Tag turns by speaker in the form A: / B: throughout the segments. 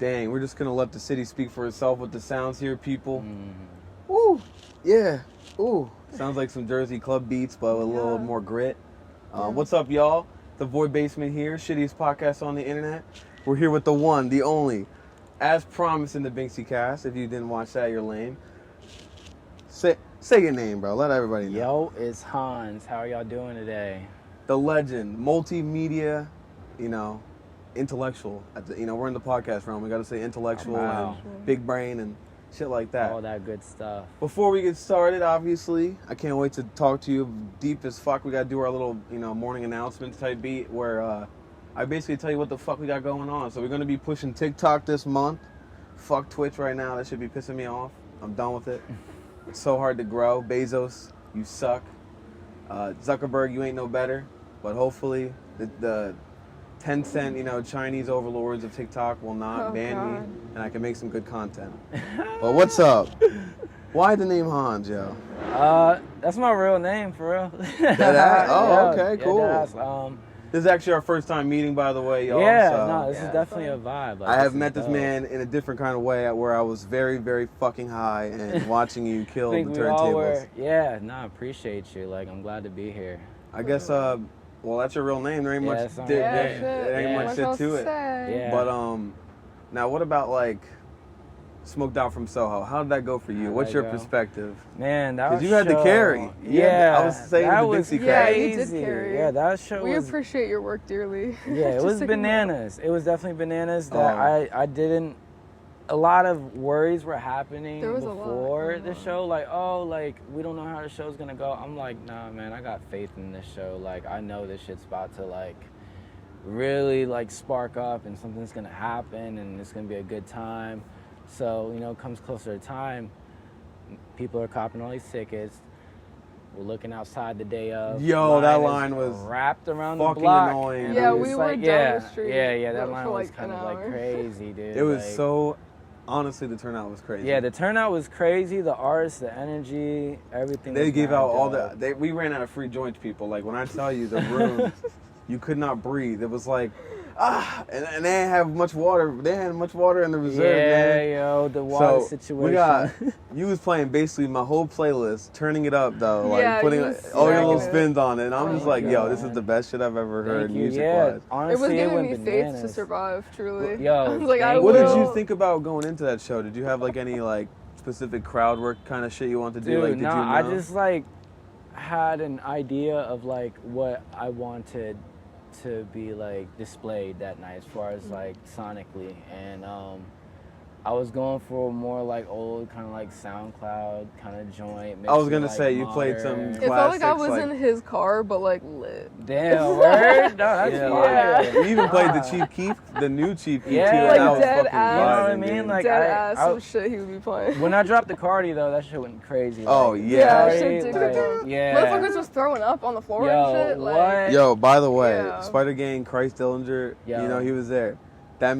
A: Dang, we're just gonna let the city speak for itself with the sounds here, people. Woo, yeah, ooh. Sounds like some Jersey club beats, but with a little more grit. What's up, y'all? The Void Basement here, shittiest podcast on the internet. We're here with the one, the only, as promised in the Binksy cast. If you didn't watch that, you're lame. Say your name, bro. Let everybody know.
B: Yo, it's Hans. How are y'all doing today?
A: The legend, multimedia, intellectual. We're in the podcast realm. We got to say intellectual and big brain and shit like that.
B: All that good stuff.
A: Before we get started, obviously, I can't wait to talk to you deep as fuck. We got to do our little, morning announcements type beat where I basically tell you what the fuck we got going on. So we're going to be pushing TikTok this month. Fuck Twitch right now. That should be pissing me off. I'm done with it. It's so hard to grow. Bezos, you suck. Zuckerberg, you ain't no better. But hopefully the 10-cent, Chinese overlords of TikTok will not ban me, and I can make some good content. But what's up? Why the name Hans, yo?
B: That's my real name, for real.
A: Okay, cool.
B: Yeah,
A: this is actually our first time meeting, by the way, y'all.
B: Yeah,
A: so,
B: no, this is definitely a vibe. Like,
A: I have met this man in a different kind of way, where I was very, very fucking high and watching you kill the turntables.
B: I appreciate you. Like, I'm glad to be here.
A: I guess, well, that's your real name. There ain't much, much shit to it.
B: Yeah.
A: But now what about like Smoked Out from Soho? How did that go for you? What's your perspective?
B: Man, that was
A: because you had to carry.
B: I
A: was saying
B: that
A: the
B: was
A: Dixie
B: crazy.
C: Yeah, you did carry.
B: Yeah, that show.
C: We appreciate your work dearly.
B: Yeah, it was bananas. It was definitely bananas. That I didn't. A lot of worries were happening before the show. Like, we don't know how the show's gonna go. I'm like, nah, man, I got faith in this show. Like, I know this shit's about to really spark up, and something's gonna happen, and it's gonna be a good time. So, comes closer to time, people are copping all these tickets. We're looking outside the day of.
A: Yo, that line was
B: wrapped around the block.
A: Annoying.
C: Yeah, we were down the street.
B: Yeah, that line was kind of crazy, dude.
A: It was so. Honestly, the turnout was crazy.
B: Yeah, the turnout was crazy. The artists, the energy, everything.
A: They gave out all we ran out of free joints, people. Like, when I tell you, the room, you could not breathe. It was like, and they didn't have much water. They had much water in the reserve, man.
B: Yeah, yo, the water situation.
A: You was playing basically my whole playlist, turning it up, though. Putting all your little spins on it. And I'm just like, yo, this is the best shit I've ever heard music-wise.
B: Honestly,
C: it was giving me faith to survive, truly.
B: Yo,
C: I was like,
A: what did you think about going into that show? Did you have any specific crowd work kind of shit you wanted to do?
B: Dude, I just had an idea of what I wanted to be displayed that night as far as sonically, and I was going for a more old kind of SoundCloud kind of joint.
A: I was gonna say you played some classics.
C: It felt like I was in his car, but lit.
B: Damn, word? No, that's fire.
A: You even played the Chief Keef, the new Chief Keef too.
C: Like dead ass.
B: You know what I mean?
C: Dead ass some shit he would be playing.
B: When I dropped the Cardi though, that shit went crazy.
A: Oh yeah.
C: Motherfuckers was throwing up on the floor and shit.
B: What?
A: Yo, by the way, Spider Gang, Christ Dillinger, he was there. That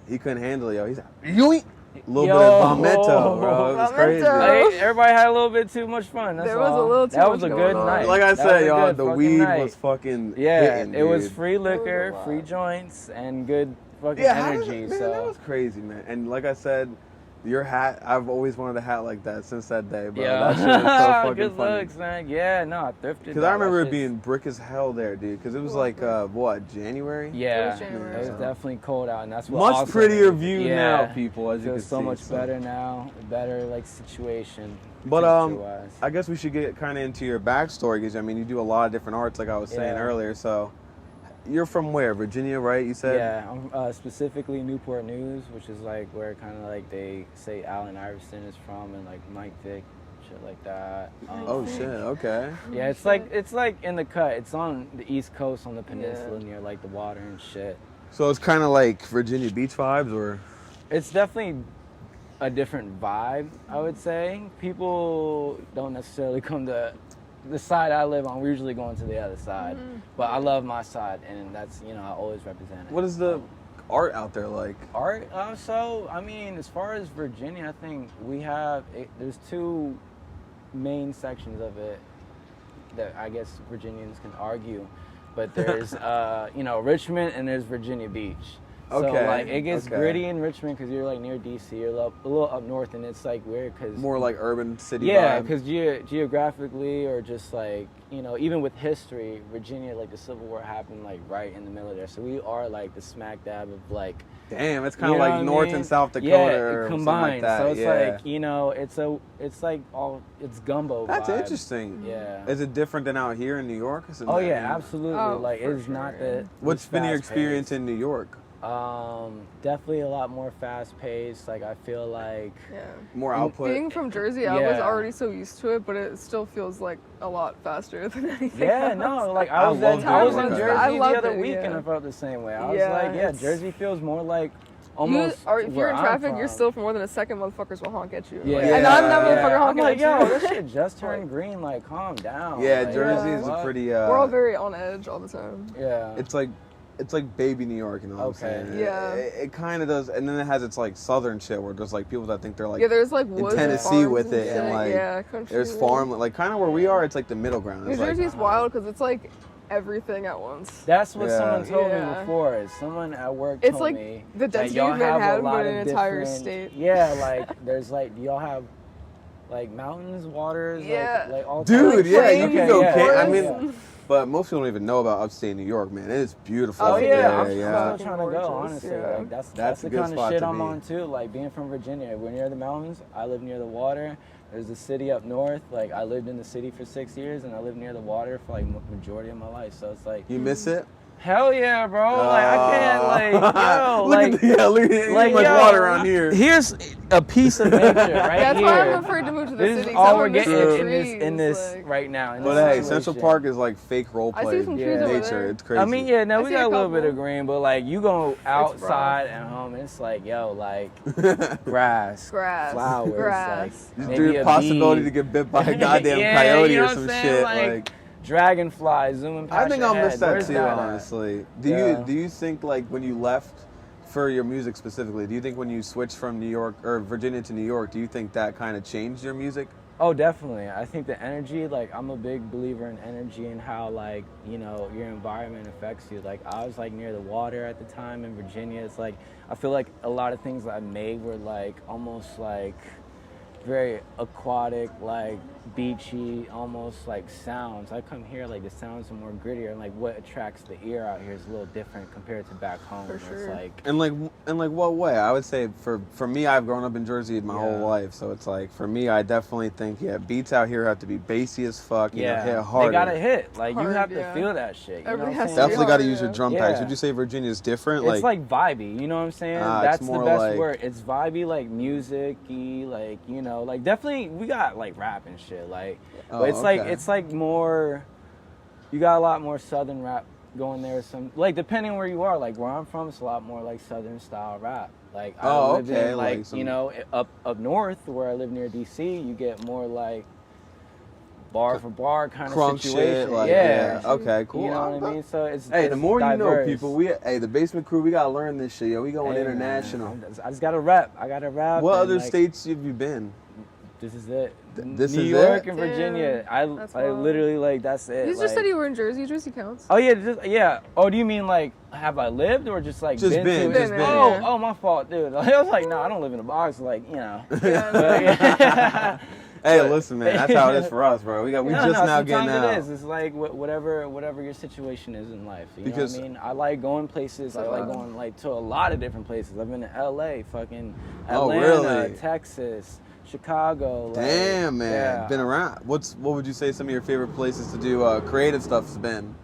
A: he couldn't handle it, yo. He's like, yoink! A little bit of Vomento, bro. It was crazy.
B: Everybody had a little bit too much fun. That's
C: there was a little too
B: That
C: much
B: was a
C: going
B: good
C: on.
B: night.
A: Like I said, y'all, the weed was fucking hitting,
B: it was free liquor, free joints, and good fucking energy.
A: That was crazy, man. And like I said, your hat, I've always wanted a hat like that since that day, bro. That shit was so fucking
B: good
A: funny.
B: looks, man. Yeah, no, I thrifted.
A: Because I remember it being brick as hell there, dude. Because it was January?
B: Yeah,
C: it was January.
B: It was definitely cold out, and that's what
A: much prettier view now, people, as you can see.
B: So much better now, better situation.
A: But I guess we should get kind of into your backstory, because you do a lot of different arts, like I was saying earlier. So you're from where? Virginia, right? You said?
B: Yeah, I'm specifically Newport News, which is where kind of they say Allen Iverson is from, and Mike Vick, shit like that.
A: Oh shit! Okay.
B: Yeah, it's like in the cut. It's on the East Coast, on the peninsula near the water and shit.
A: So it's kind of like Virginia Beach vibes, or?
B: It's definitely a different vibe, I would say. People don't necessarily come to the side I live on. We're usually going to the other side, but I love my side, and that's I always represent it.
A: What is the art out there like?
B: Art? So as far as Virginia, I think we have there's two main sections of it that I guess Virginians can argue, but there's Richmond and there's Virginia Beach. So like it gets gritty in Richmond because you're like near DC. You're a little up north, and it's like weird because
A: more like urban city.
B: Yeah,
A: vibe.
B: because geographically, or just like even with history, Virginia, like the Civil War happened like right in the middle of there. So we are like the smack dab of like.
A: Damn, it's kind of like North and South Dakota or
B: combined.
A: Like that.
B: So it's like it's like it's gumbo.
A: That's
B: vibe.
A: Interesting.
B: Yeah.
A: Is it different than out here in New York?
B: Oh yeah, absolutely. Like it's not the.
A: What's been your experience in New York?
B: Definitely a lot more fast paced. Like I feel like
A: more output.
C: Being from Jersey, I was already so used to it, but it still feels like a lot faster than anything.
B: Yeah, no, like I was in Jersey the other week and I felt the same way. I was like, Jersey feels more like almost.
C: If you're in traffic, you're still for more than a second, motherfuckers will honk at you.
B: Yeah,
C: and I'm that motherfucker honking
B: at you.
C: I'm like,
B: yo, this shit just turned green. Like, calm down.
A: Yeah,
B: like,
A: Jersey is a pretty.
C: We're all very on edge all the time.
A: Yeah. It's like baby New York, you know what I'm saying?
C: Yeah.
A: It kind of does, and then it has its like southern shit where there's like people that think they're like
C: there's like woods
A: in Tennessee with it,
C: and like
A: country, there's farm, like kind of where we are. It's like the middle ground.
C: New Jersey's wild because it's like everything at once.
B: That's what someone told me before. Someone at work told
C: like
B: me
C: the density of Manhattan, but in an entire state.
B: Yeah, like there's like, do y'all have like mountains, waters, like all
A: dude, you can go. I mean.
C: Yeah.
A: But most people don't even know about upstate New York, man. It is beautiful.
B: Oh yeah, I'm
C: still
B: trying to go. Honestly, like that's the kind of shit I'm on too. Like being from Virginia, we're near the mountains. I live near the water. There's a city up north. Like I lived in the city for 6 years, and I lived near the water for like majority of my life. So it's like
A: you miss it.
B: Hell yeah, bro! Like I can't, like yo,
A: look at like much water around here.
B: Here's a piece of nature right
C: That's
B: here.
C: why I'm afraid to move to the city.
B: This is all we're getting
C: in
B: this right now.
A: But hey, Central Park is like fake role play.
C: I see some trees over there.
A: It's crazy.
B: I mean, we got a little bit of green, but like you go outside at home, it's like like grass, flowers, like
A: maybe a possibility to get bit by a goddamn coyote or some shit, like.
B: Dragonflies zooming past
A: I think
B: your
A: I'll
B: head.
A: miss that
B: Where's
A: too, honestly. Do you think like when you left for your music specifically, do you think when you switched from New York or Virginia to New York, do you think that kind of changed your music?
B: Oh, definitely. I think the energy, like I'm a big believer in energy and how like, your environment affects you. Like I was like near the water at the time in Virginia. It's like I feel like a lot of things that I made were like almost like very aquatic, like beachy, almost like sounds. I come here, like the sounds are more grittier, and like what attracts the ear out here is a little different compared to back home.
C: For sure.
B: It's like
A: and like what way? I would say for me, I've grown up in Jersey my whole life, so it's like for me, I definitely think beats out here have to be bassy as fuck. You know, hit harder.
B: They gotta hit. Like you have to feel that shit. You know what I'm saying?
A: Definitely got to use your drum packs. Would you say Virginia's different?
B: It's like vibey. You know what I'm saying? That's the best word. It's vibey, like music-y, like like definitely we got like rap and shit, like. But it's like more. You got a lot more southern rap going there. Some like depending on where you are. Like where I'm from, it's a lot more like southern style rap. Like I live in like some... up north where I live near DC, you get more like bar for bar kind of situation.
A: Shit, like, okay, cool.
B: You know what I mean? So it's
A: the more
B: diverse.
A: you know, people. The basement crew, we gotta learn this shit. Yo, we going international.
B: I just gotta rap. I gotta rap.
A: What other states have you been?
B: This is it.
A: New
B: York and Virginia. I literally like that's it.
C: You just said you were in Jersey. Jersey counts.
B: Oh yeah, Oh, do you mean like have I lived or just like been? Oh, my fault, dude. I was like, no, I don't live in a box. Like
A: Hey, listen, man. That's how it is for us, bro. We now getting out.
B: It is. It's like whatever your situation is in life. You know what I mean? I like going places. I like going like to a lot of different places. I've been to LA, fucking Atlanta, Texas. Chicago.
A: Damn, man. Yeah. Been around. What would you say some of your favorite places to do creative stuff has been?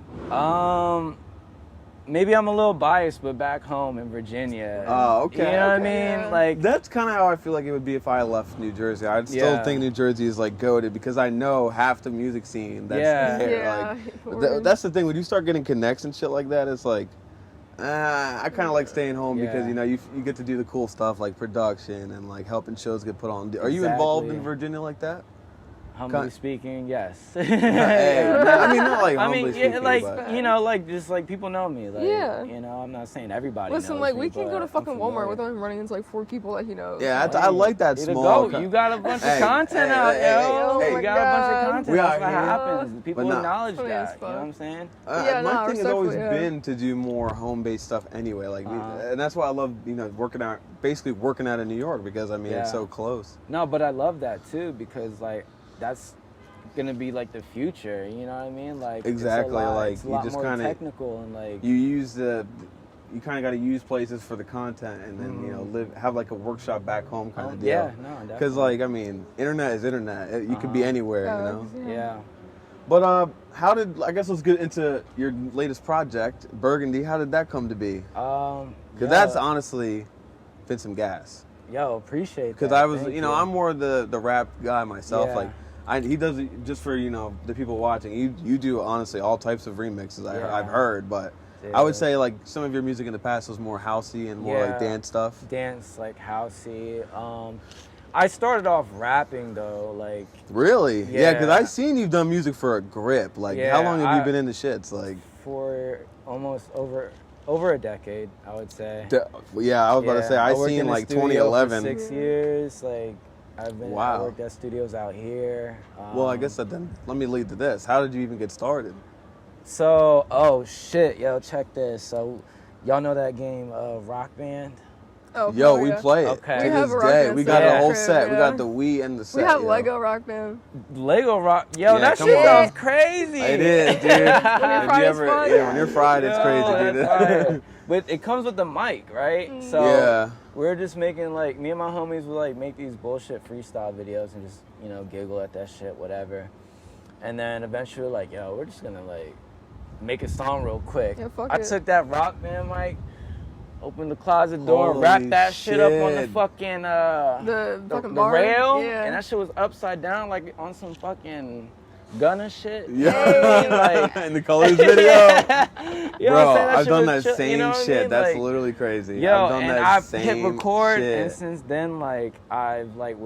B: Maybe I'm a little biased, but back home in Virginia.
A: Oh, okay.
B: You know what I mean?
C: Yeah.
B: Like
A: that's kind of how I feel like it would be if I left New Jersey. I'd still think New Jersey is like goated because I know half the music scene that's there. Like, that's the thing. When you start getting connects and shit like that, it's like, I kind of like staying home because you get to do the cool stuff like production and like helping shows get put on. Are you involved in Virginia like that?
B: Humbly speaking, yes.
A: Hey, I mean, not like humbly speaking,
B: yeah, like
A: but...
B: you know, like just like people know me. Like,
C: yeah.
B: You know, I'm not saying everybody.
C: Listen,
B: knows
C: like
B: me,
C: we can go to fucking Walmart
B: familiar.
C: without him running into like 4 people that he knows.
A: Yeah, I like that small.
B: You got a bunch of
A: Hey,
B: content
A: hey,
B: out,
A: hey,
B: yo.
A: hey,
B: You got a bunch of content.
A: We
B: That's
A: out
B: what
A: here.
B: happens. People
A: But nah.
B: acknowledge
C: Funny
B: that.
C: as
B: You know what I'm saying?
A: My thing has always
C: respectfully,
A: been to do more home-based stuff anyway. Like, and that's why I love, you know, working out in New York because I mean it's so close.
B: No, but I love that too because like that's gonna be like the future. You know what I mean? Like
A: exactly.
B: It's a lot
A: just
B: more
A: kind of
B: technical and like
A: you kind of got to use places for the content and then you know have like a workshop back home kind of deal.
B: Yeah, no, definitely.
A: Because like I mean, internet is internet. You could be anywhere, you know.
B: Yeah.
A: But I guess let's get into your latest project, Burgundy. How did that come to be? Because that's honestly been some gas.
B: Yo, appreciate that.
A: Because I was, you know, I'm more the rap guy myself. Like, he does it just for, you know, the people watching. You do honestly all types of remixes. I've heard, but I would say like some of your music in the past was more housey and more like dance stuff.
B: Dance like housey. I started off rapping though, like.
A: Really? Yeah, because I've seen you've done music for a grip. Like, how long have you been in the shits? Like
B: for almost over a decade, I would say.
A: Yeah, I was about to say I seen like 2011.
B: For 6 years, like I worked at studios out here.
A: Well, I guess then let me lead to this. How did you even get started?
B: So, oh shit, yo, check this. So, y'all know that game Rock Band?
C: Oh,
A: yo, we play it.
B: Okay.
A: To this day. We got the whole set. We got the Wii and the set.
C: We have Lego Rock Band.
B: Lego Rock. Yo, that shit goes crazy.
A: It is, dude. When you're fried, it's crazy, dude.
B: But it comes with the mic, right? So we're just making like, me and my homies would like make these bullshit freestyle videos and just, you know, giggle at that shit, whatever. And then eventually like, yo, we're just gonna like make a song real quick.
C: Yeah,
B: I took that Rock Band mic, opened the closet door, wrapped that shit up on the fucking the rail, and that shit was upside down like on some fucking Gunna shit.
A: Yeah,
B: like
A: in the Colors video.
B: You know
A: bro,
B: what I'm saying?
A: I've done that same
B: you know
A: shit.
B: I mean?
A: That's
B: like,
A: literally crazy.
B: Yo,
A: I've done
B: and
A: that
B: I
A: same
B: hit record,
A: shit.
B: and since then, like I've like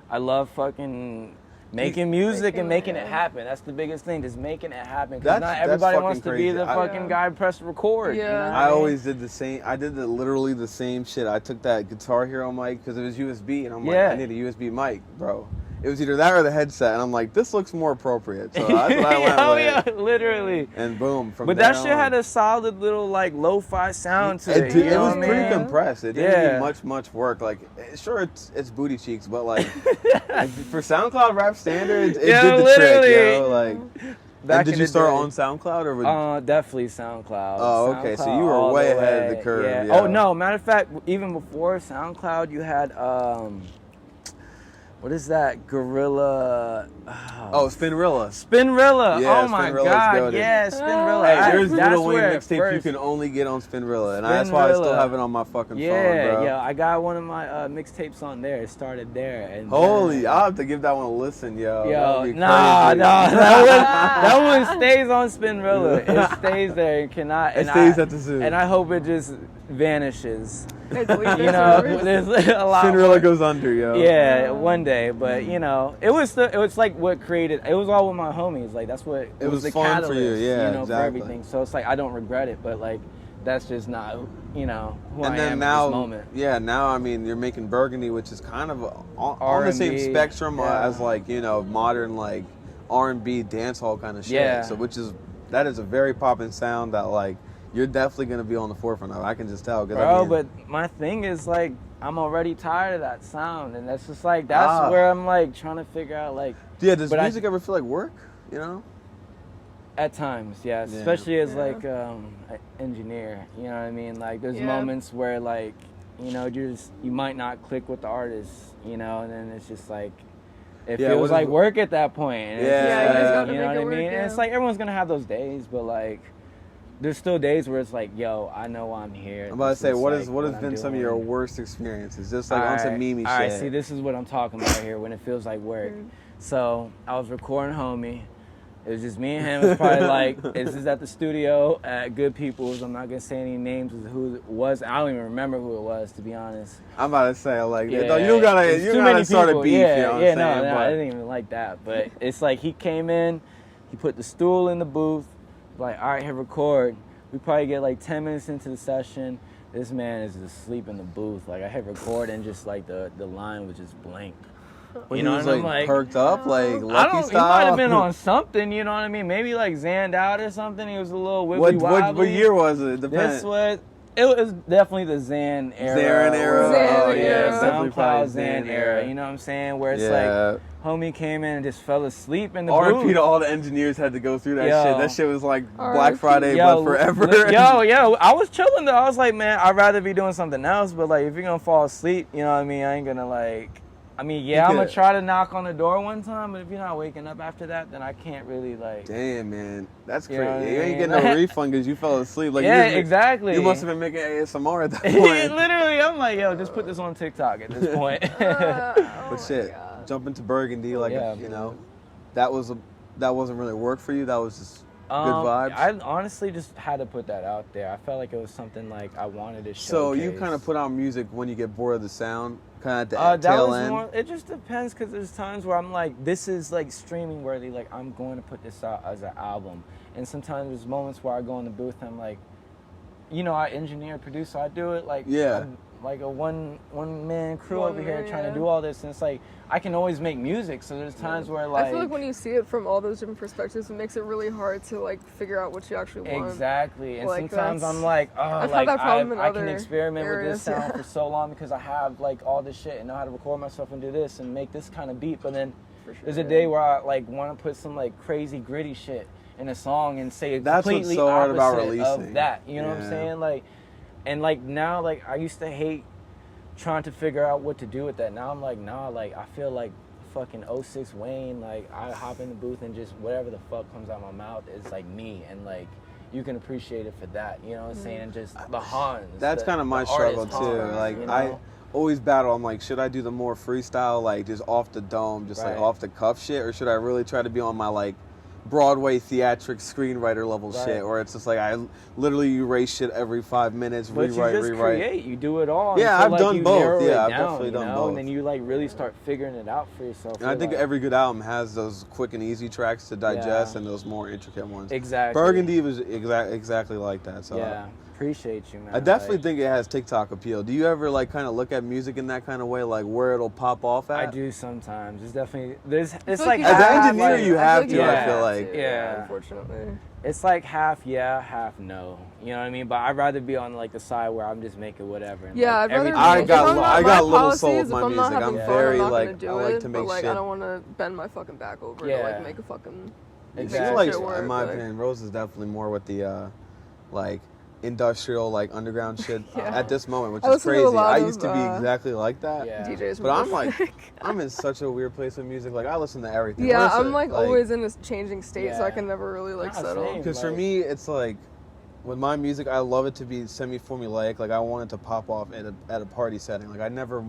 B: I love fucking making music and making it happen. That's the biggest thing, just making it happen. Because not everybody wants to be the fucking guy press record.
C: Yeah.
B: You know
A: I always did the same. I did literally the same shit. I took that Guitar Hero mic because it was USB, and I'm like, I need a USB mic, bro. It was either that or the headset, and I'm like, this looks more appropriate. So that's what I went with.
B: Yeah, literally.
A: And boom,
B: but that shit had a solid little like lo-fi sound to it.
A: It was pretty compressed. It didn't need much work. Like, sure, it's booty cheeks, but like for SoundCloud rap standards, it did the trick, yo. Like, did you start on SoundCloud or?
B: Definitely SoundCloud.
A: Oh, okay. So you were way ahead of the curve.
B: Yeah.
A: Yeah.
B: Oh no, matter of fact, even before SoundCloud, you had what is that? Gorilla.
A: Oh, Spinrilla.
B: Spinrilla.
A: Yeah,
B: oh my
A: Spinrilla's
B: God.
A: goated.
B: Yeah, Spinrilla.
A: Hey, there's a Little Wayne mixtape you can only get on Spinrilla, and that's why I still have it on my fucking phone, bro.
B: Yeah, I got one of my mixtapes on there. It started there. And
A: holy, I'll have to give that one a listen, yo.
B: Nah, that one stays on Spinrilla. It stays there. It cannot.
A: It stays at the zoo.
B: And I hope it just vanishes.
C: You
B: know, there's a lot.
A: Spinrilla goes under, yo.
B: Yeah, one day, but you know, it was like what created. It was all with my homies. Like that's what
A: it was
B: the
A: fun
B: catalyst,
A: for you, yeah,
B: you know,
A: exactly.
B: for everything. So it's like I don't regret it, but like that's just not, you know, who I am
A: now,
B: at this moment.
A: Yeah, now I mean you're making Burgundy, which is kind of on the same spectrum as like, you know, modern like R&B dancehall kind of shit.
B: Yeah.
A: So that is a very poppin' sound that like you're definitely gonna be on the forefront of. I can just tell.
B: Bro, but my thing is like I'm already tired of that sound, and that's just like that's where I'm like trying to figure out like.
A: Yeah, does music ever feel like work? You know.
B: At times, yes. Yeah. Especially as like an engineer, you know what I mean? Like there's moments where like, you know, you might not click with the artist, you know, and then it's just like it feels like work at that point. And
C: you know
B: what I mean? And it's like everyone's gonna have those days, but like there's still days where it's like, yo, I know I'm here.
A: I'm about to say, what has been some of your worst experiences? Just like on some Mimi shit.
B: All right, see, this is what I'm talking about here when it feels like work. So I was recording Homie. It was just me and him. It was probably like, this is at the studio at Good People's. I'm not going to say any names of who it was. I don't even remember who it was, to be honest.
A: I'm about to say, like, you gotta start a beef, you know what I'm saying?
B: No, I didn't even like that. But it's like he came in, he put the stool in the booth, like, all right, hit record. We probably get like 10 minutes into the session. This man is just asleep in the booth. Like, I hit record and just like the line was just blank.
A: When
B: you know,
A: he was
B: and I'm
A: like perked up, like Lucky style.
B: He might have been on something, you know what I mean? Maybe like zanned out or something. He was a little wibbly wobbly.
A: What year was it?
B: It was definitely the Zan era.
A: Zan era.
C: Oh yeah,
B: SoundCloud Zan era. You know what I'm saying? Where it's like, homie came in and just fell asleep in the booth.
A: RIP to all the engineers had to go through that shit. That shit was like Black Friday, but forever.
B: I was chilling though. I was like, man, I'd rather be doing something else. But like, if you're gonna fall asleep, you know what I mean? I ain't gonna like. I mean, yeah, I'm gonna try to knock on the door one time, but if you're not waking up after that, then I can't really like.
A: Damn, man, that's crazy. You ain't getting no refund because you fell asleep. Like,
B: exactly.
A: You must have been making ASMR at that point.
B: Literally, I'm like, yo, just put this on TikTok at this point.
A: But shit, jump into Burgundy, like you know, that wasn't really work for you. That was just good vibes.
B: I honestly just had to put that out there. I felt like it was something like I wanted to showcase.
A: So you kind of put out music when you get bored of the sound. Kind of at the tail end.
B: More, it just depends because there's times where I'm like, this is like streaming worthy. Like I'm going to put this out as an album. And sometimes there's moments where I go in the booth and I'm like, you know, I engineer, produce, so I do it like I'm like a one man crew over here trying to do all this. And it's like I can always make music. So there's times where like
C: I feel like when you see it from all those different perspectives, it makes it really hard to like figure out what you actually want.
B: Exactly. And
C: like,
B: sometimes I'm like, oh, like I can experiment with this sound for so long because I have like all this shit and know how to record myself and do this and make this kind of beat. But then there's a day where I like want to put some like crazy gritty shit in a song and say completely
A: so hard
B: opposite
A: about releasing.
B: of that. You know what I'm saying? Like, and like now, like I used to hate trying to figure out what to do with that. Now I'm like, nah, like I feel like fucking 06 Wayne. Like I hop in the booth and just whatever the fuck comes out my mouth is like me, and like you can appreciate it for that. You know what I'm saying? Just the Hans.
A: That's kind of my struggle too.
B: Hans,
A: like
B: you know?
A: I always battle. I'm like, should I do the more freestyle, like just off the dome, just like off the cuff shit, or should I really try to be on my like Broadway theatric screenwriter level shit, or it's just like I literally erase shit every 5 minutes, rewrite.
B: Create. You do it all.
A: Yeah, I've done both. Yeah, I've
B: down,
A: definitely done both.
B: And then you like really start figuring it out for yourself.
A: And I think every good album has those quick and easy tracks to digest and those more intricate ones.
B: Exactly.
A: Burgundy was exactly like that. So
B: yeah. Appreciate you, man.
A: I definitely think it has TikTok appeal. Do you ever like kind of look at music in that kind of way, like where it'll pop off at?
B: I do sometimes. It's definitely it's
C: like
A: as an engineer you have to.
C: I
A: feel like
C: unfortunately
B: it's like half half no. You know what I mean? But I'd rather be on like the side where I'm just making whatever. And,
C: yeah,
B: like,
C: I'd rather.
A: I got little soul with my
C: I'm
A: music. I'm very like I like to make
C: but, like,
A: shit.
C: I don't want to bend my fucking back over to like make a fucking.
A: Exactly. In my opinion, Rose is definitely more with the like industrial like underground shit at this moment, which is crazy. I used to be exactly like that.
C: DJs,
A: but I'm like I'm in such a weird place with music. Like I listen to everything.
C: Yeah, I'm like always in this changing state, so I can never really like settle.
A: Because for me, it's like with my music, I love it to be semi-formulaic. Like I want it to pop off at a party setting. Like I never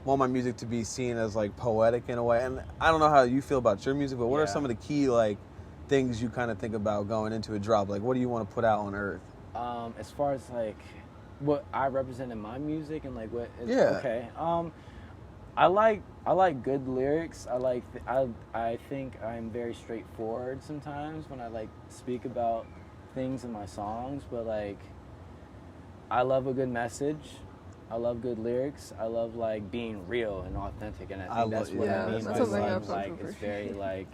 A: want my music to be seen as like poetic in a way. And I don't know how you feel about your music, but what are some of the key like things you kind of think about going into a drop? Like what do you want to put out on earth?
B: As far as like what I represent in my music and like what is okay. I like good lyrics. I think I'm very straightforward sometimes when I like speak about things in my songs, but like I love a good message. I love good lyrics. I love like being real and authentic, and I think that's what I mean by like it's very like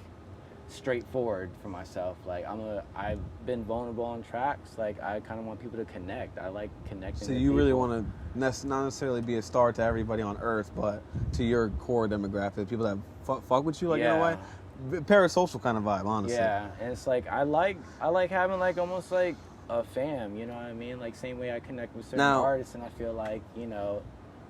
B: straightforward for myself. Like I've been vulnerable on tracks. Like I kind of want people to connect. I like connecting.
A: So you really want to not necessarily be a star to everybody on earth, but to your core demographic, people that fuck with you like in a way. Parasocial kind of vibe, honestly.
B: Yeah, and it's like I like having like almost like a fam. You know what I mean? Like same way I connect with certain artists, and I feel like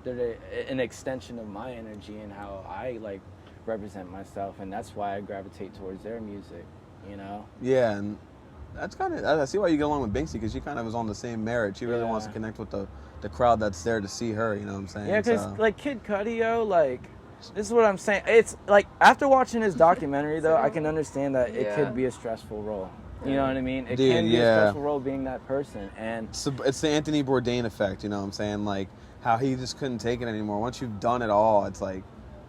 B: they're an extension of my energy and how I like represent myself, and that's why I gravitate towards their music,
A: Yeah, and that's kind of, I see why you get along with Binksy, because she kind of is on the same merit. She really wants to connect with the crowd that's there to see her, you know what I'm saying?
B: Yeah, because like Kid Cudi, like This is what I'm saying. It's like after watching his documentary, though, I can understand that it could be a stressful role. You know what I mean? It can be a stressful role being that person, and
A: it's the Anthony Bourdain effect. You know what I'm saying? Like how he just couldn't take it anymore. Once you've done it all, it's like,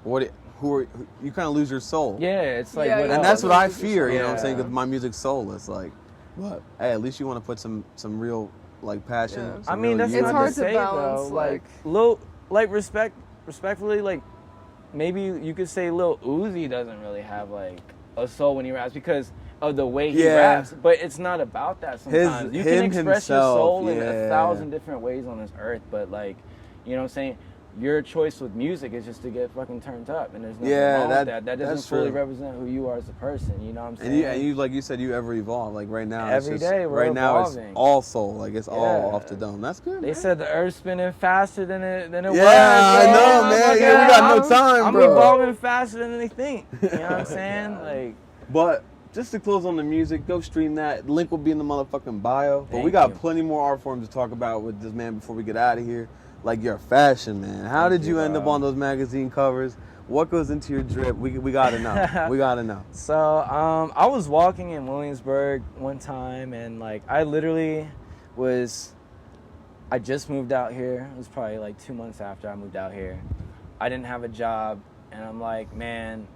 A: you kind of lose your soul.
B: Yeah, it's like,
A: and that's what I fear. You know what I'm saying? Because my music's soulless. Like, but hey, at least you want to put some real like passion.
C: Yeah.
B: I mean, that's
C: it's hard
B: to say,
C: balance.
B: Though. Like respectfully, like maybe you could say Lil Uzi doesn't really have like a soul when he raps because of the way he raps, but it's not about that sometimes. You can express your soul in 1,000 different ways on this earth, but like, you know what I'm saying? Your choice with music is just to get fucking turned up, and there's nothing wrong with that. That doesn't fully represent who you are as a person, you know what I'm saying?
A: And you like you said, you ever evolve. Like right now,
B: every day we're evolving.
A: Now it's all soul, like it's all off the dome. That's good.
B: They said the Earth's spinning faster than it was.
A: Yeah, I know, man. Yeah, we got no time, bro.
B: I'm evolving faster than they think. You know what I'm saying? Like,
A: but just to close on the music, go stream that. The link will be in the motherfucking bio. But we got plenty more art forms to talk about with this man before we get out of here. Like your fashion, man. How did you end up on those magazine covers? What goes into your drip? We gotta know. We gotta know.
B: So I was walking in Williamsburg one time, and like I just moved out here. It was probably like 2 months after I moved out here. I didn't have a job, and I'm like, man,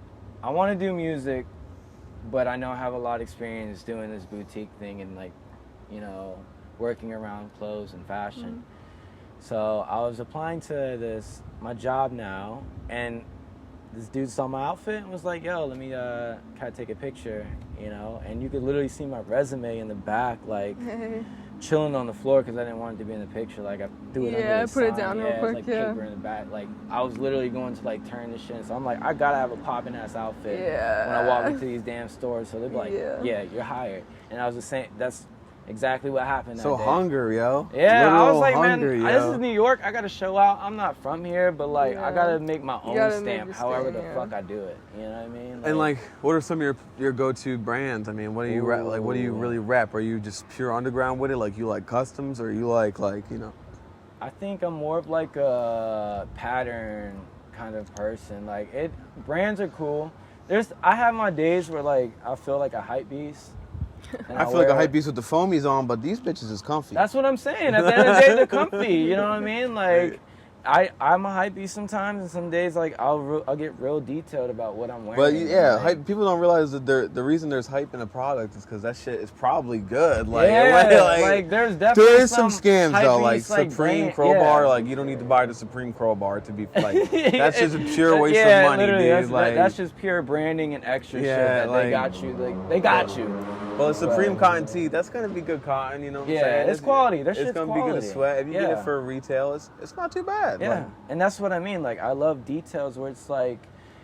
B: I want to do music, but I know I have a lot of experience doing this boutique thing and like, you know, working around clothes and fashion. Mm-hmm. So I was applying to my job now, and this dude saw my outfit and was like, yo, let me kind of take a picture, you know? And you could literally see my resume in the back, like chilling on the floor because I didn't want it to be in the picture. Like I threw it under the
C: put
B: sign.
C: It down real quick,
B: it's like paper in the back. Like I was literally going to like turn this shit in. So I'm like, I gotta have a poppin' ass outfit when I walk into these damn stores. So they're like, yeah, you're hired. And I was just saying, that's exactly what happened.
A: So hunger, yo.
B: Yeah,
A: literal
B: I was like,
A: hunger,
B: man, this is New York. I gotta show out. I'm not from here, but like, I gotta make my own stamp, however the fuck I do it. You know what I mean?
A: And like, what are some of your go-to brands? I mean, what do you rap? Like, what do you really rap? Are you just pure underground with it? Like, you like customs, or you like you know?
B: I think I'm more of like a pattern kind of person. Like, brands are cool. I have my days where like I feel like a hype beast.
A: I feel like a hype beast with the foamies on, but these bitches is comfy.
B: That's what I'm saying. At the end of the day, they're comfy. You know what I mean? Like, I'm a hype beast sometimes, and some days like I'll get real detailed about what I'm wearing.
A: But yeah, hype, people don't realize that the reason there's hype in a product is because that shit is probably good. Like,
B: like there's definitely
A: there is some scams though, like Supreme Crowbar.
B: Yeah.
A: Like you don't need to buy the Supreme Crowbar to be like that's just a pure waste of money, dude.
B: That's just pure branding and extra shit that they got you. Like, they got you.
A: Well, Supreme cotton tee, that's gonna be good cotton, you know what I'm saying?
B: It's quality. That shit's
A: gonna
B: quality.
A: be good to sweat. If you get it for retail, it's not too bad.
B: Yeah, like, and that's what I mean. Like, I love details where it's like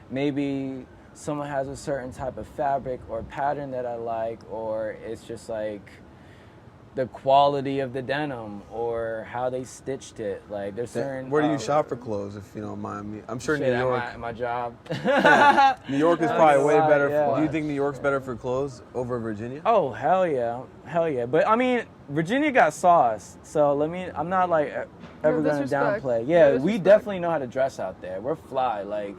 B: maybe someone has a certain type of fabric or pattern that I like, or it's just like the quality of the denim or how they stitched it. Like, there's certain...
A: Where do you shop for clothes, if you don't mind me? I'm sure New York...
B: At my job.
A: New York is probably way better. Do you think New York's better for clothes over Virginia?
B: Oh, hell yeah. Hell yeah. But, I mean, Virginia got sauce. So, I'm not, like, ever going to downplay. Yeah, we definitely know how to dress out there. We're fly. Like,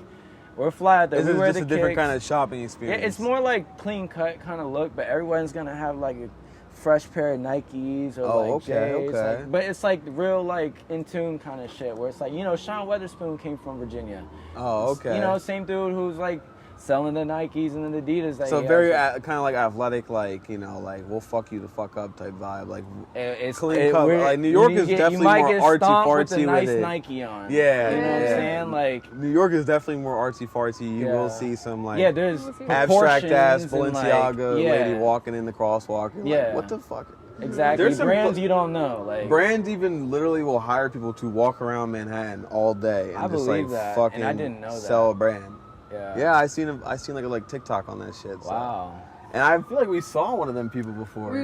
B: we're fly out there.
A: This is just a different kind of shopping experience.
B: Yeah, it's more like clean cut kind of look, but everyone's going to have, like, a fresh pair of Nikes or J's. Like, but it's like real like in tune kind of shit where it's like, you know, Sean Weatherspoon came from Virginia.
A: Oh, okay.
B: You know, same dude who's like selling the Nikes and the Adidas. That
A: so very kind of like athletic, like, you know, like we'll fuck you the fuck up type vibe. Like
B: it's
A: clean cut. Like New York is definitely more artsy fartsy with
B: nice
A: it.
B: Nike on.
A: Yeah,
B: you know what I'm saying? Like
A: New York is definitely more artsy fartsy. You will see some like
B: there's
A: abstract ass Balenciaga lady walking in the crosswalk. Like, what the fuck?
B: Exactly. There's brands you don't know. Like
A: brands even literally will hire people to walk around Manhattan all day and just like fucking
B: I didn't know that.
A: Sell a brand.
B: Yeah,
A: I seen like TikTok on that shit. So.
B: Wow.
A: And I feel like we saw one of them people before.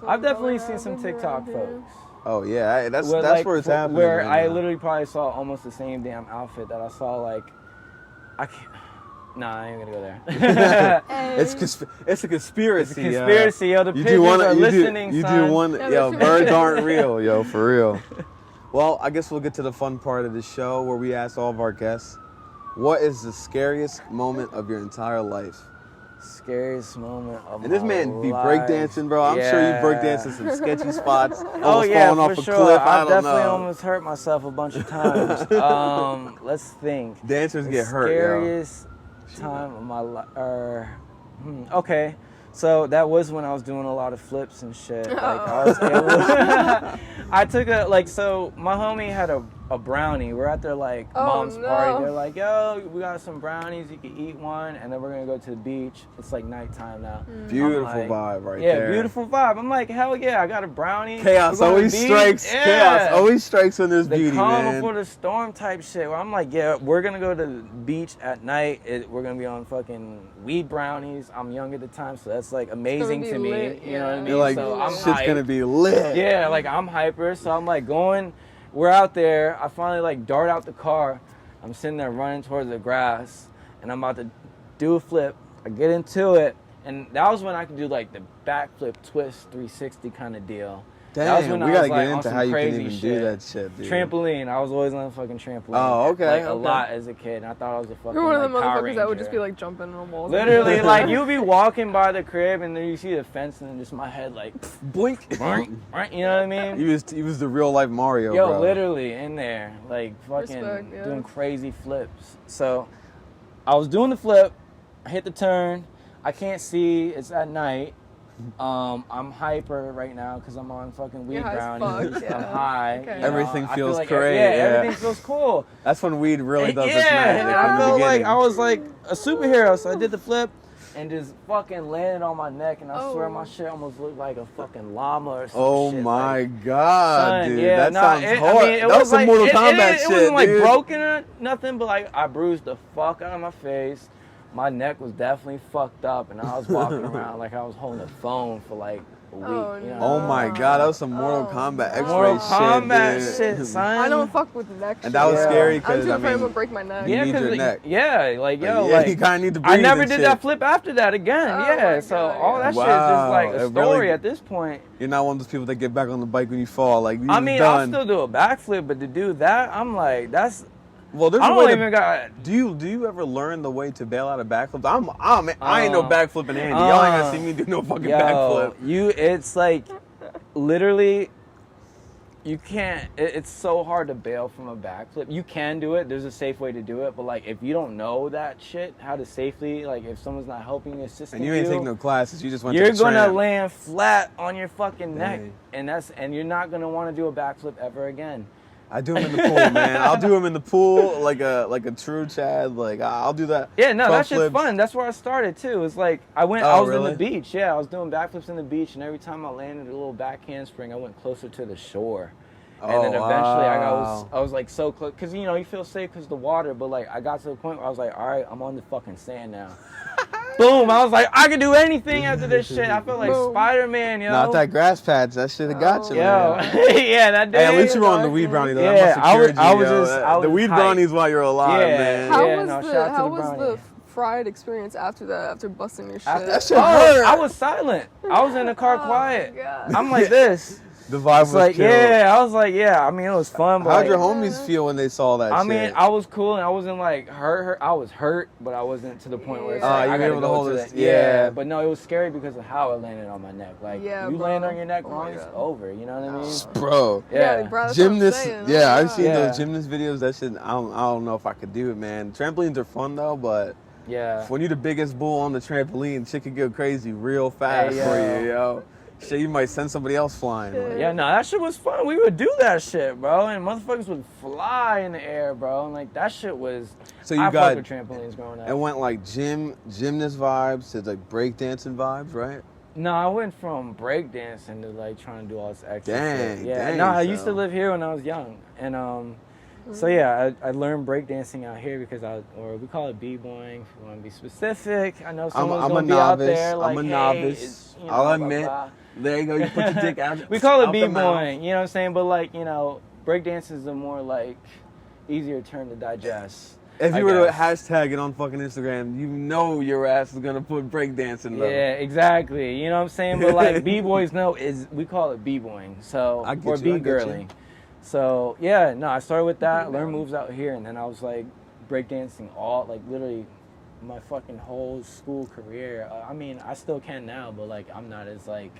B: I've definitely seen some TikTok folks.
A: Oh yeah, that's where it's happening.
B: Where
A: right
B: I
A: now.
B: Literally probably saw almost the same damn outfit that I saw. Like, I can't. Nah, I ain't gonna go there.
A: It's a conspiracy.
B: It's a conspiracy, yo. The pigeons are listening,
A: You
B: son.
A: do one, yo. Birds aren't real, yo, for real. Well, I guess we'll get to the fun part of the show where we ask all of our guests What is the scariest moment of your entire life?
B: Scariest moment of my life.
A: And this man be breakdancing, bro. I'm sure you breakdanced in some sketchy spots.
B: Oh yeah,
A: falling off
B: for
A: a
B: sure.
A: cliff.
B: I
A: don't
B: definitely
A: know.
B: almost hurt myself a bunch of times. Let's think.
A: Dancers get hurt,
B: Scariest time of my life. Okay. So that was when I was doing a lot of flips and shit. Like I was able I took so my homie had a brownie. We're at their mom's party. They're like, yo, we got some brownies, you can eat one, and then we're gonna go to the beach. It's like nighttime now.
A: Beautiful vibe right there.
B: Yeah, beautiful vibe. I'm like, hell yeah, I got a brownie.
A: Chaos always strikes. Yeah. Chaos always strikes when there's beauty, man. The
B: calm before the storm type shit. Where I'm like, yeah, we're gonna go to the beach at night. We're gonna be on fucking weed brownies. I'm young at the time, so that's like amazing to me.
C: Lit,
B: you know what I mean?
A: You're like,
B: so I'm
A: shit's
B: hyped.
A: gonna be lit.
B: Yeah, like I'm hyper, so I'm like going. We're out there. I finally dart out the car. I'm sitting there running towards the grass, and I'm about to do a flip. I get into it, and that was when I could do the backflip twist 360 kind of deal.
A: Damn,
B: that was when
A: we
B: I
A: gotta
B: was,
A: get into how you can even
B: shit.
A: do that shit, dude.
B: Trampoline. I was always on a fucking trampoline.
A: Oh, okay.
B: A lot as a kid. And I thought I was a fucking
C: You're one of the
B: Power
C: motherfuckers
B: Ranger.
C: that would just be jumping on walls.
B: Literally, you'll be walking by the crib and then you see the fence and then just my head
A: blink.
B: You know what I mean?
A: He was the real life Mario,
B: Yo,
A: bro.
B: literally in there, fucking
C: Respect, yeah.
B: doing crazy flips. So I was doing the flip, I hit the turn, I can't see, it's at night. I'm hyper right now because I'm on fucking weed brownies.
C: Yeah.
B: I'm high.
C: Okay.
A: Everything feels
B: great.
A: great.
B: Everything feels cool.
A: That's when weed really does its
B: Yeah,
A: magic.
B: and
A: in
B: I
A: the
B: felt like
A: beginning.
B: I was like a superhero. So I did the flip and just fucking landed on my neck, and I swear my shit almost looked like a fucking llama or some
A: Oh
B: shit.
A: my god,
B: son,
A: dude,
B: yeah,
A: that sounds hard.
B: It
A: that was
B: was
A: some Mortal Kombat
B: it
A: shit,
B: wasn't
A: dude.
B: broken or nothing, but I bruised the fuck out of my face. My neck was definitely fucked up, and I was walking around like I was holding a phone for a week.
C: Oh,
B: you know?
A: Oh my god, that was some Mortal Kombat X-ray
B: Mortal Kombat
A: shit,
B: shit, son.
C: I don't fuck with neck shit.
A: And that was scary because
C: I'm too afraid I'm gonna break my neck.
A: you need your neck.
B: Yeah,
A: you kind of need to breathe.
B: I never
A: and
B: did
A: shit.
B: that flip after that again.
C: Oh
B: yeah,
C: my
B: so
C: God,
B: all that shit is just like a story at this point.
A: You're not one of those people that get back on the bike when you fall.
B: I mean,
A: done.
B: I'll still do a backflip, but to do that, I'm like, that's.
A: Well, there's
B: I
A: a way
B: don't even got.
A: Do you ever learn the way to bail out of backflips? I ain't no backflipping Andy. Y'all ain't gonna see me do no fucking backflip.
B: It's like, literally, you can't. It's so hard to bail from a backflip. You can do it. There's a safe way to do it, but if you don't know that shit, how to safely, if someone's not helping you, assisting
A: and you ain't taking no classes, you just went.
B: You're
A: to the
B: gonna
A: tram.
B: land flat on your fucking neck, and you're not gonna want to do a backflip ever again.
A: I do them in the pool, man. I'll do them in the pool like a true Chad. I'll do that.
B: Yeah, no, that shit's
A: flips.
B: fun. That's where I started too. It's I was
A: really?
B: in the beach. Yeah, I was doing backflips in the beach, and every time I landed a little back handspring, I went closer to the shore. And then eventually I was so close, because you feel safe because the water, but I got to the point where I was like, all right, I'm on the fucking sand now. Boom! I was like, I can do anything after this shit. I feel like Spider-Man, yo.
A: Not that grass patch. That shit have got you,
B: yo.
A: man.
B: Yeah, that day.
A: Hey, at least you were on the weed brownie though.
B: Yeah,
A: That must have cured you,
B: I
A: the
B: was
A: weed
B: hyped.
A: brownies while you're alive, man.
C: How was the fried experience after that? After busting your shit?
A: That shit hurt.
B: I was silent. I was in the car quiet.
C: God.
B: I'm like this.
A: The vibe was
B: like,
A: killed.
B: yeah, I was like, yeah. I mean, it was fun. But
A: how'd your homies feel when they saw that shit?
B: I mean, I was cool and I wasn't hurt. I was hurt, but I wasn't to the point where it's
A: you
B: I
A: were
B: gotta
A: able to
B: go
A: hold
B: to
A: this.
B: the,
A: Yeah,
B: but no, it was scary because of how it landed on my neck. You land on your neck wrong, it's over. You know what I mean?
A: Bro.
B: Yeah.
C: bro, that's
A: Gymnast.
C: what I'm saying.
A: Yeah, I've seen
B: Yeah.
A: those gymnast videos. That shit. I don't know if I could do it, man. Trampolines are fun though, but
B: Yeah.
A: when you're the biggest bull on the trampoline, shit could go crazy real fast for you, yo. Shit, you might send somebody else flying.
B: Yeah, no, that shit was fun. We would do that shit, bro, and motherfuckers would fly in the air, bro, and that shit was.
A: So you
B: I
A: got
B: fucked with trampolines growing up.
A: It went gymnast vibes to breakdancing vibes, right?
B: No, I went from breakdancing to trying to do all this extra
A: Dang,
B: shit. Yeah,
A: dang,
B: no, I used to
A: so.
B: live here when I was young, and so yeah, I learned breakdancing out here because or we call it b-boying. If you want to be specific, I know someone's gonna be out there like,
A: I'm a
B: hey,
A: novice.
B: it's,
A: I'll
B: blah,
A: admit.
B: blah.
A: There you go. You put your dick out.
B: We call it
A: out the mouth.
B: b-boying. You know what I'm saying? But breakdancing is a more easier term to digest.
A: If you were to hashtag it on fucking Instagram, you know your ass is gonna put breakdancing though.
B: Yeah, exactly. You know what I'm saying? But b-boys we call it b-boying. So or b-girling. So yeah, no, I started with that, learned moves out here, and then I was breakdancing all, like, literally my fucking whole school career. I mean, I still can now, but, like, I'm not as, like,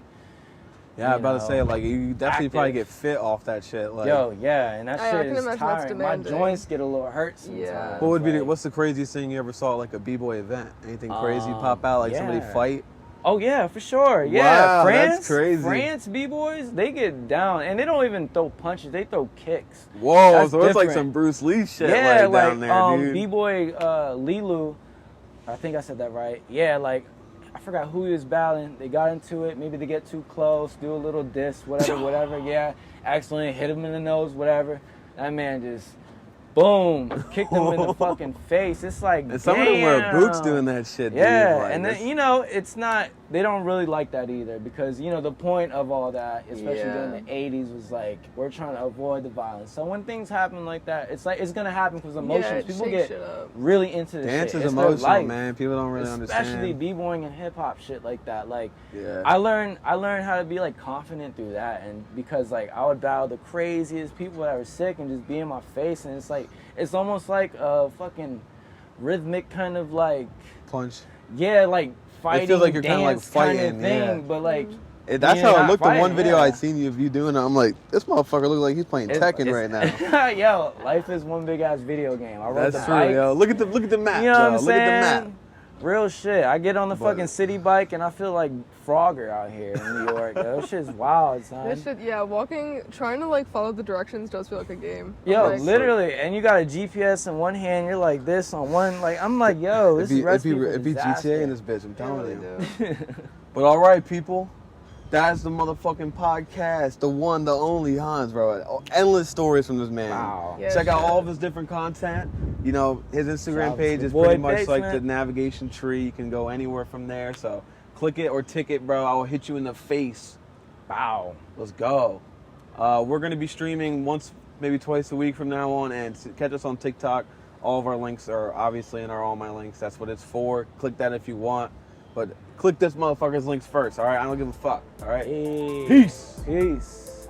A: yeah, I'm about to say, like, you definitely
B: active.
A: probably get fit off that shit. Like,
B: yo, yeah, and that shit is
C: that's
B: tiring. My
C: demanding.
B: joints get a little hurt sometimes.
C: Yeah.
A: what would be
B: like,
A: what's the craziest thing you ever saw at, like, a b-boy event? Anything crazy pop out, like somebody
B: yeah.
A: fight?
B: Oh yeah, for sure. Yeah,
A: Wow,
B: France,
A: that's crazy.
B: France b-boys, they get down, and they don't even throw punches; they throw kicks.
A: Whoa,
B: That's
A: so it's like
B: different.
A: some Bruce Lee shit,
B: Yeah,
A: like down there, dude.
B: b-boy Lilu, I think I said that right. Yeah, like I forgot who he was battling. They got into it. Maybe they get too close, do a little diss, whatever. Yeah, accidentally hit him in the nose, whatever. That man just. Boom! Kicked him in the fucking face. It's like,
A: And some of them wear boots doing that shit, dude.
B: yeah,
A: Like,
B: and then, you know, it's not, they don't really like that either because, you know, the point of all that, especially during the 80s, was like, we're trying to avoid the violence. So when things happen like that, it's like, it's going to happen because emotions. People get really into this
A: dance
B: shit.
A: is
B: It's
A: emotional,
B: their life.
A: man. People don't really understand.
B: Especially b-boying and hip-hop shit like that. Like,
A: yeah.
B: I learned how to be, like, confident through that. And because, like, I would battle the craziest people that were sick and just be in my face. And it's like, it's almost like a fucking rhythmic kind of like
A: punch.
B: Yeah, like fighting.
A: It feels like you're kind of like fighting,
B: kind of thing,
A: yeah.
B: but like
A: That's how it looked. The one video I seen of you doing it, I'm like, this motherfucker looks like he's playing Tekken right now.
B: Yo, life is one big ass video game. I rode
A: That's
B: the bike.
A: true, yo. Look at the map,
B: you know what I'm
A: look
B: saying?
A: at the map.
B: Real shit. I get on the fucking city bike and I feel like Frogger out here in New York. That shit's wild, son.
C: This shit, yeah, trying to like follow the directions does feel like a game.
B: Yo,
C: like,
B: literally, and you got a GPS in one hand, you're like this on one, like, I'm like, yo, this is recipe for
A: It'd be
B: disaster.
A: GTA in this bitch, I'm telling
C: really
A: you. But all right, people. That's the motherfucking podcast, the one, the only Hans, bro. Endless stories from this man.
B: Wow.
C: Yeah,
A: Check out all of his different content. You know, his Instagram
B: Shout
A: page
B: out
A: is
B: to
A: pretty much like
B: theVoidbasement.
A: the navigation tree. You can go anywhere from there. So click it or tick it, bro. I will hit you in the face.
B: Wow.
A: Let's go. We're going to be streaming once, maybe twice a week from now on. And catch us on TikTok. All of our links are obviously in our All My Links. That's what it's for. Click that if you want. But click this motherfucker's links first, all right? I don't give a fuck, all right?
B: Hey.
A: Peace.
B: Peace.